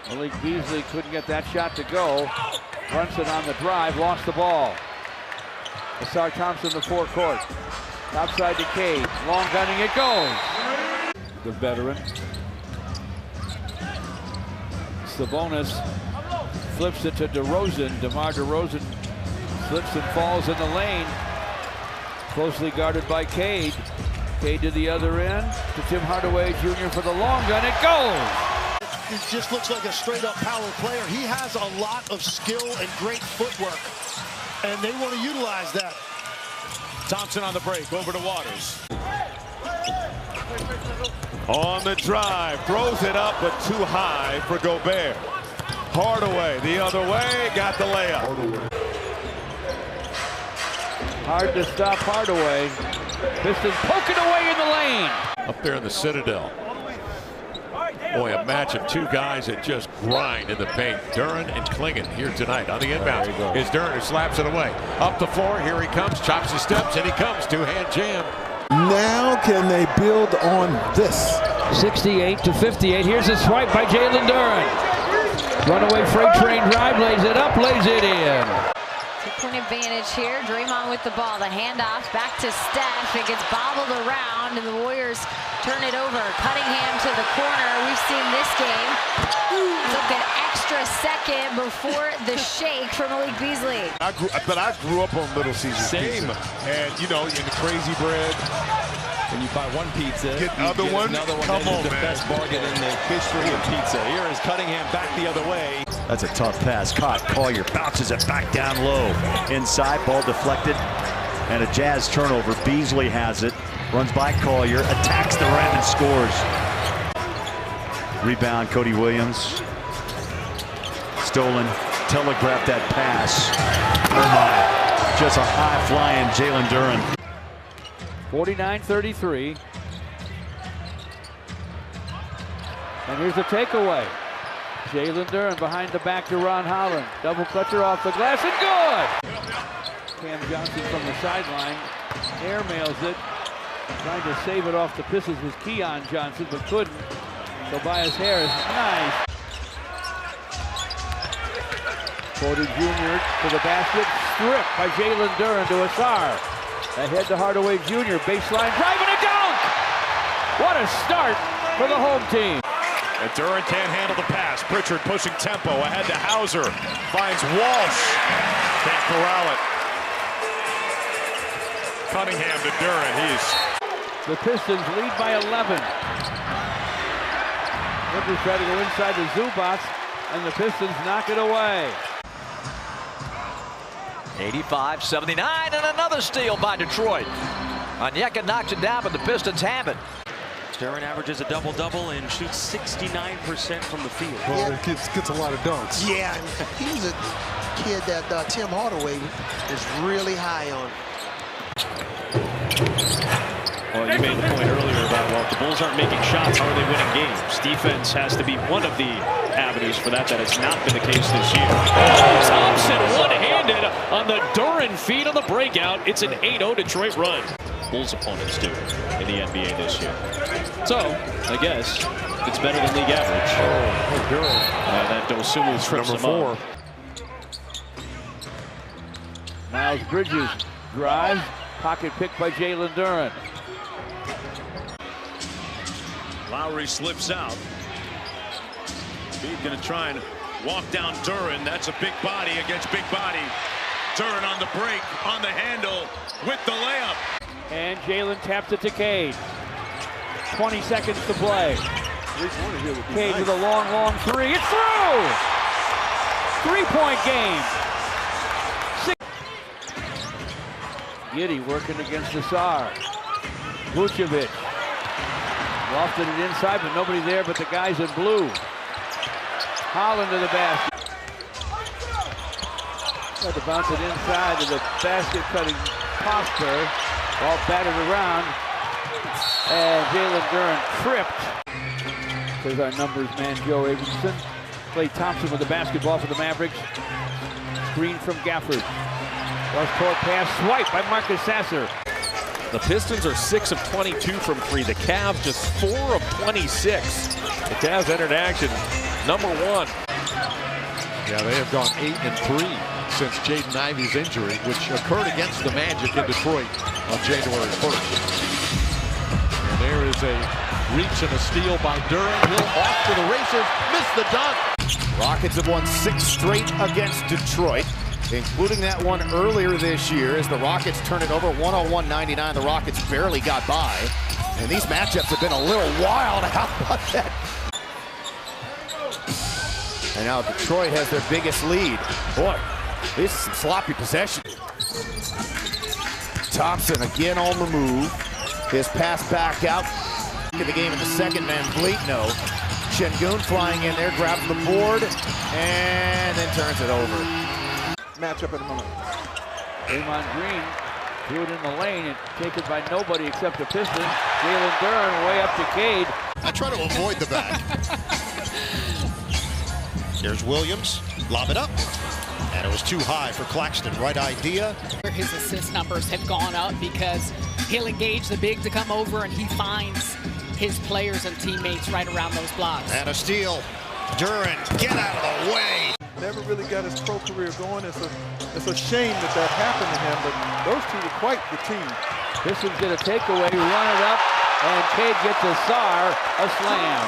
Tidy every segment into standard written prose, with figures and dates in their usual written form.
Malik Beasley couldn't get that shot to go. Brunson on the drive, lost the ball. Asar Thompson, the forecourt. Outside to Cade. Long gunning, it goes. The veteran. Sabonis flips it to DeRozan. DeMar DeRozan slips and falls in the lane. Closely guarded by Cade. Cade to the other end. To Tim Hardaway Jr. for the long gun. It goes! He just looks like a straight-up power player. He has a lot of skill and great footwork, and they want to utilize that. Thompson on the break, over to Waters. On the drive, throws it up, but too high for Gobert. Hardaway the other way, got the layup. Hard to stop Hardaway. Pistons poking away in the lane. Up there in the Citadel. Boy, a match of two guys that just grind in the paint. Duren and Klingon here tonight on the inbound. Is Duren who slaps it away. Up the floor, here he comes, chops his steps, and he comes. Two-hand jam. Now can they build on this? 68-58. Here's a swipe by Jalen Duren. Runaway freight train drive, lays it up, lays it in. Two-point advantage here. Draymond with the ball. The handoff back to Steph. It gets bobbled around, and the Warriors turn it over. Cunningham to the corner. We've seen this game. Took an extra second before the shake from Malik Beasley. I grew up on Little Caesars. Same. And, you know, in the Crazy Bread. When you buy one pizza, get another one. Another one. Come on, the man. Best bargain in the history of pizza. Here is Cunningham back the other way. That's a tough pass. Caught. Collier bounces it back down low. Inside, ball deflected, and a Jazz turnover. Beasley has it. Runs by Collier, attacks the rim and scores. Rebound, Cody Williams. Stolen. Telegraphed that pass. Oh my. Just a high-flying Jalen Duren. 49-33. And here's the takeaway. Jalen Duren behind the back to Ron Holland. Double clutcher off the glass and good! Cam Johnson from the sideline. Airmails it. Trying to save it off the Pistons was Keon Johnson, but couldn't. Tobias Harris, nice. Porter Jr. to the basket. Stripped by Jalen Duren to Asar. Ahead to Hardaway Jr. Baseline drive and a dunk! What a start for the home team. And Duren can't handle the pass. Pritchard pushing tempo ahead to Hauser. Finds Walsh. Can't corral it. Cunningham to Duren. The Pistons lead by 11. Clippers try to go inside the Zubats, and the Pistons knock it away. 85-79, and another steal by Detroit. Onyeka knocks it down, but the Pistons have it. Duren averages a double-double and shoots 69% from the field. Well, it gets a lot of dunks. Yeah, and he was a kid that Tim Hardaway is really high on. Well, you made the point earlier about, well, if the Bulls aren't making shots, how are they winning games? Defense has to be one of the avenues for that. That has not been the case this year. Oh, Thompson one-handed on the Duren feed on the breakout. It's an 8-0 Detroit run. Bulls opponents do in the NBA this year. So, I guess it's better than league average. Oh, Duren. That Dosunmu trips him up. Miles Bridges drives. Pocket pick by Jalen Duren. Lowry slips out. He's going to try and walk down Duren. That's a big body against big body. Duren on the break, on the handle, with the layup. And Jalen taps it to Cade. 20 seconds to play. Cade with a long three. It's through! 3-point game. Giddey working against Asar. Vucevic. Lofted it inside, but nobody there but the guys in blue. Holland to the basket. Tried to bounce it inside to the basket-cutting Prosper. Ball batted around. And Jalen Duren tripped. There's our numbers man, Joe Abramson. Klay Thompson with the basketball for the Mavericks. Screen from Gafford. Cross-court pass, swipe by Marcus Sasser. The Pistons are 6 of 22 from 3. The Cavs just 4 of 26. The Cavs entered action number 1. Yeah, they have gone 8-3 since Jaden Ivey's injury, which occurred against the Magic in Detroit on January 1st. And there is a reach and a steal by Duren. He'll off to the races, missed the dunk. Rockets have won 6 straight against Detroit, including that one earlier this year as the Rockets turn it over 101-99. The Rockets barely got by. And these matchups have been a little wild. How about that? And now Detroit has their biggest lead. Boy, this is some sloppy possession. Thompson again on the move. His pass back out. In the game in the second, Van Vliet, no. Şengün flying in there, grabs the board, and then turns it over. Matchup at the moment. Draymond Green threw it in the lane and taken by nobody except the Pistons. Jalen Duren way up to Cade. I try to avoid the back. Here's Williams, lob it up. And it was too high for Claxton. Right idea. His assist numbers have gone up because he'll engage the big to come over and he finds his players and teammates right around those blocks. And a steal. Duren, get out of the way. Never really got his pro career going. It's a shame that happened to him, but those two were quite the team. Pistons get a takeaway, run it up, and Cade gets a slam.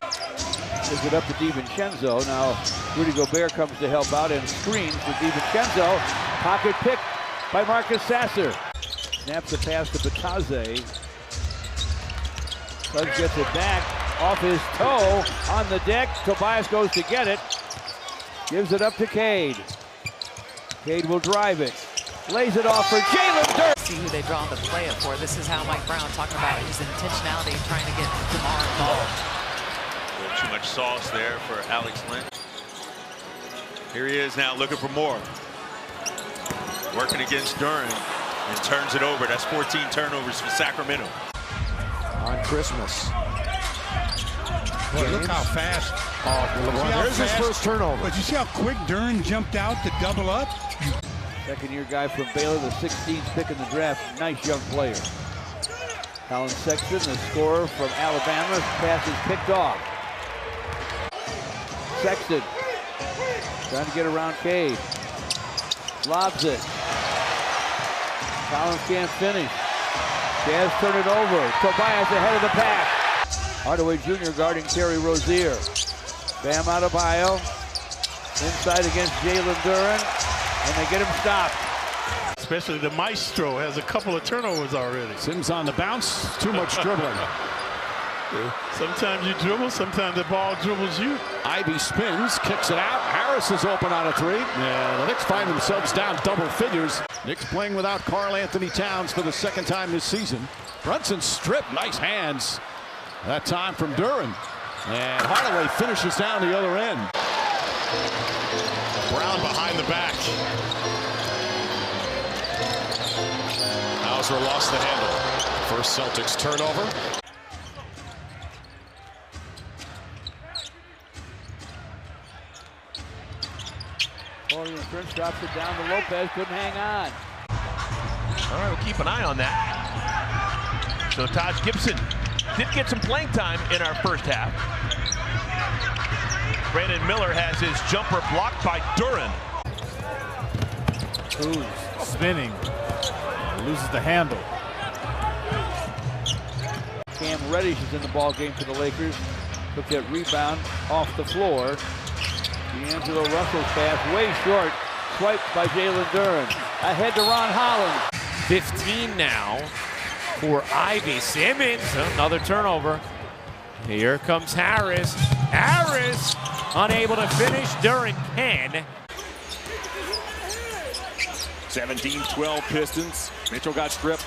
Gives it up to DiVincenzo. Now Rudy Gobert comes to help out and screens for DiVincenzo. Pocket pick by Marcus Sasser. Snaps the pass to Batase. Suggs gets it back off his toe on the deck. Tobias goes to get it. Gives it up to Cade. Cade will drive it. Lays it off for Jalen Duren. See who they draw the play up for. This is how Mike Brown talking about his intentionality trying to get DeMar involved. A little too much sauce there for Alex Len. Here he is now looking for more. Working against Duren and turns it over. That's 14 turnovers for Sacramento. On Christmas. Boy, look how fast. There's his first turnover. But you see how quick Duren jumped out to double up? Second-year guy from Baylor, the 16th pick in the draft. Nice young player. Colin Sexton, the scorer from Alabama. His pass is picked off. Sexton trying to get around Cade. Lobs it. Collins can't finish. Jazz turn it over. Tobias ahead of the pack. Hardaway Jr. guarding Terry Rozier. Bam Adebayo inside against Jalen Duren, and they get him stopped. Especially the maestro has a couple of turnovers already. Sims on the bounce. Too much dribbling. Sometimes you dribble, sometimes the ball dribbles you. Ivy spins, kicks it out. Harris is open on a 3. Yeah, the Knicks find themselves down double figures. Knicks playing without Karl Anthony Towns for the second time this season. Brunson stripped, nice hands. That time from Duren. And Hardaway finishes down the other end. Brown behind the back. Hauser lost the handle. First Celtics turnover. Florian Prince drops it down to Lopez, couldn't hang on. All right, we'll keep an eye on that. So Taj Gibson did get some playing time in our first half. Brandon Miller has his jumper blocked by Duren. Who's spinning, loses the handle. Cam Reddish is in the ball game for the Lakers. Took that rebound off the floor. D'Angelo Russell's pass way short. Swiped by Jalen Duren. Ahead to Ron Holland. 15 now for Ivy. Simmons, another turnover. Here comes Harris. Harris unable to finish. Duren can. 17-12 Pistons. Mitchell got stripped.